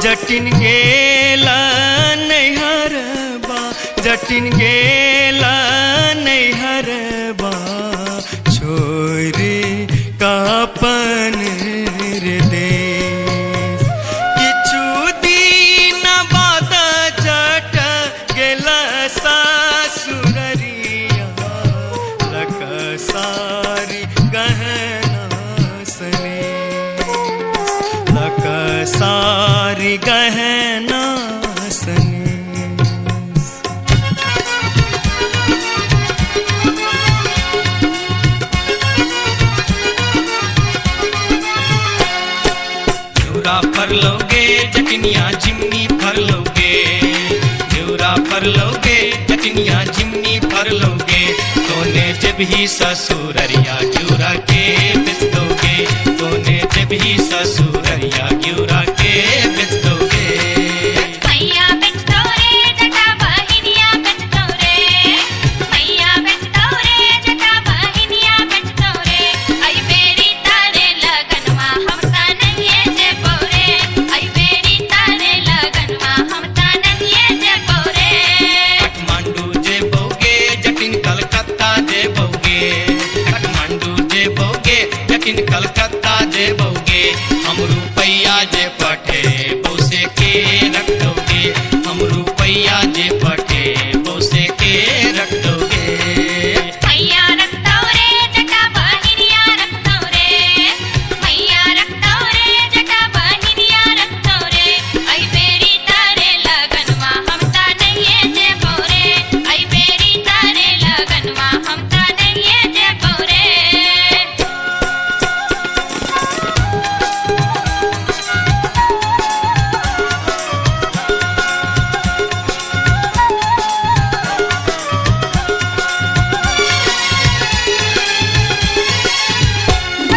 जटिन गेला नैहरबा, जटिन गेला नैहरबा, छोरी कापन रे देश। किछु दिन बाद जट गेला सासुररिया, लकसारी गहना सनेस, लकसारी गहना सनेस। न्यूरा पर लोगे जटनिया जिमनी भर लोगे, न्यूरा पर लोगे जटनिया जिमनी भर लोगे, तोने जब ही ससुररिया न्यूरा के बेच दोगे, तोने जब ही ससुररिया न्यूरा के बेच दोगे। मैया बेच दो रे जटा बहिनिया बेच दो रे, मैया बेच दो रे जटा बहिनिया बेच दो रे, आई बेरी तारे लगनवा हम ता नहीं जे बोरे, आई बेरी तारे लगनवा हम ता नहीं जे बोरे। काठमांडू जे बोगे जटिन कलकत्ता जे बोगे, काठमांडू जे बोगे जटिन कलकत्ता जे बोगे, हम रुपैया जे पठे बोसे के रख दोगे, हम रुपैया जे पठे बोसे के रख दोगे। मैया रख दो रे जटा बहिनिया रख दो रे, मैया रख दो रे जटा बहिनिया रख दो रे, आई बेरी तारे लगनवा हम ता नहीं जे बोरे, आई बेरी तारे लगनवा हम ता नहीं जे बोरे।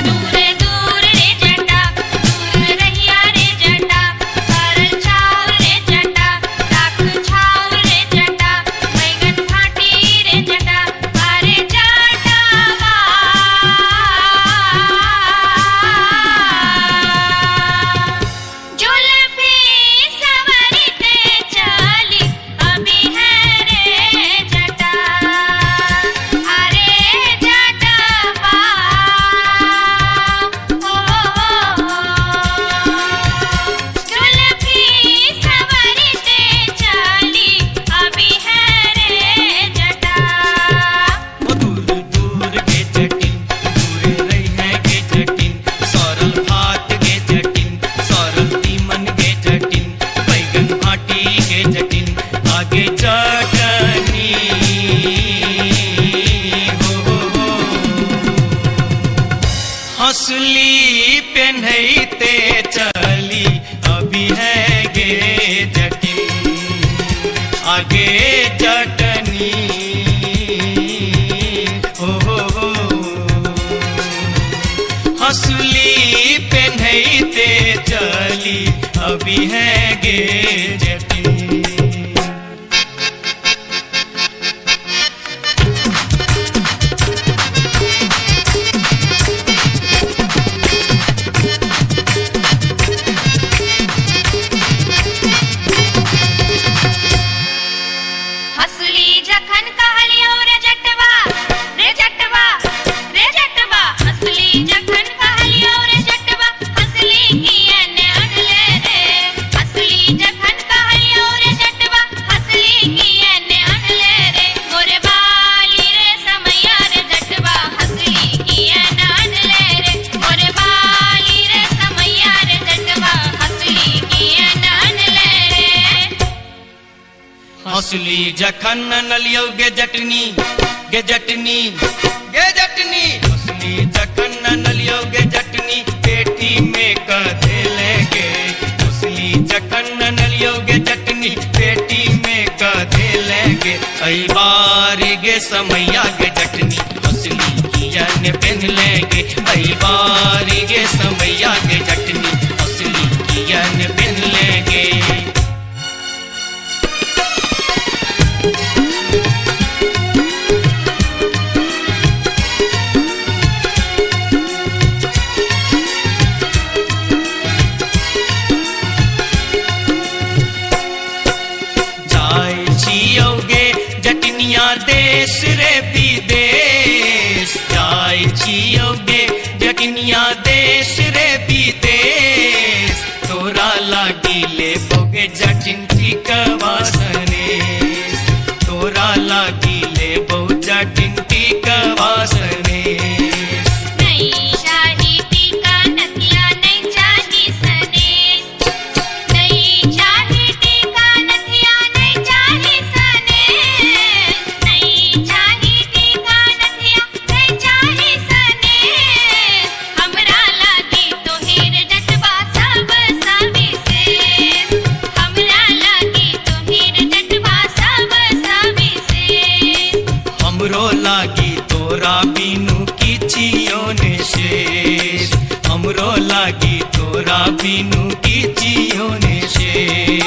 दूर दूर रे जटा, दूर रहिया रे जटा, सरल छाव रे जटा, राख छाव रे जटा, बैगन घाटी रे जटा, अरे जटावा। जुल्फी सवरते चली अभी है रे जटा, अरे जटावा। जुल्फी सवरते चली अभी है रे जटा। ओ दूर दूर के जटिन, दूर रही है के जटिन, सरल भात के जटिन, सरल तीमन के जटिन, बैगन भाटी के जटिन, आगे चटनी हो। हंसली पेन्हते चली अभी है गे जटिन, आगे चटनी हो। हंसली पेन्हते चली अभी है गे जटिन। हंसली जखन कहलियो रे जटवा, रे जटवा, रे जटवा, हंसली जखन कहलियो रे जटवा, हंसली कियन अनले रे, हंसली जखन कहलियो रे जटवा, हंसली कियन अनले रे, मोरे बाली रे समैया रे जटवा, हंसली कियन अनले रे, मोरे बाली रे समैया रे जटवा, हंसली कियन अनले रे। हंसली जखन नलियो गे जटनी, गे जटनी, गे जटनी, हंसली जखन नलियो गे जटनी, पेटी में कधे लेगे, हंसली जखन नलियो गे जटनी, पेटी में कधे लेगे, आई बारी गे समैया गे जटनी, हंसली कियन पेन लेगे, आई बारी गे समैया गे जटनी, हंसली कियन पेन लेगे। जटनिया देश रे विदेश तोरा लागी ले बोगे जटिन टिकवासने तोरा लागी ले बो जटिन टिकवासने नहीं चाही टीका नथिया नहीं चाही सनेस नहीं चाही टीका नथिया नहीं चाही सनेस नहीं चाही टीका नथिया नहीं चाही सनेस हमरा लागी तो हीर जटवा सब सविशेष हमरा लागी तो हीर जटवा सब सविशेष हमरो लागी तोरा बिनु किछियो ने शेष हमरो लागी तोरा बिनु किछियो ने शेष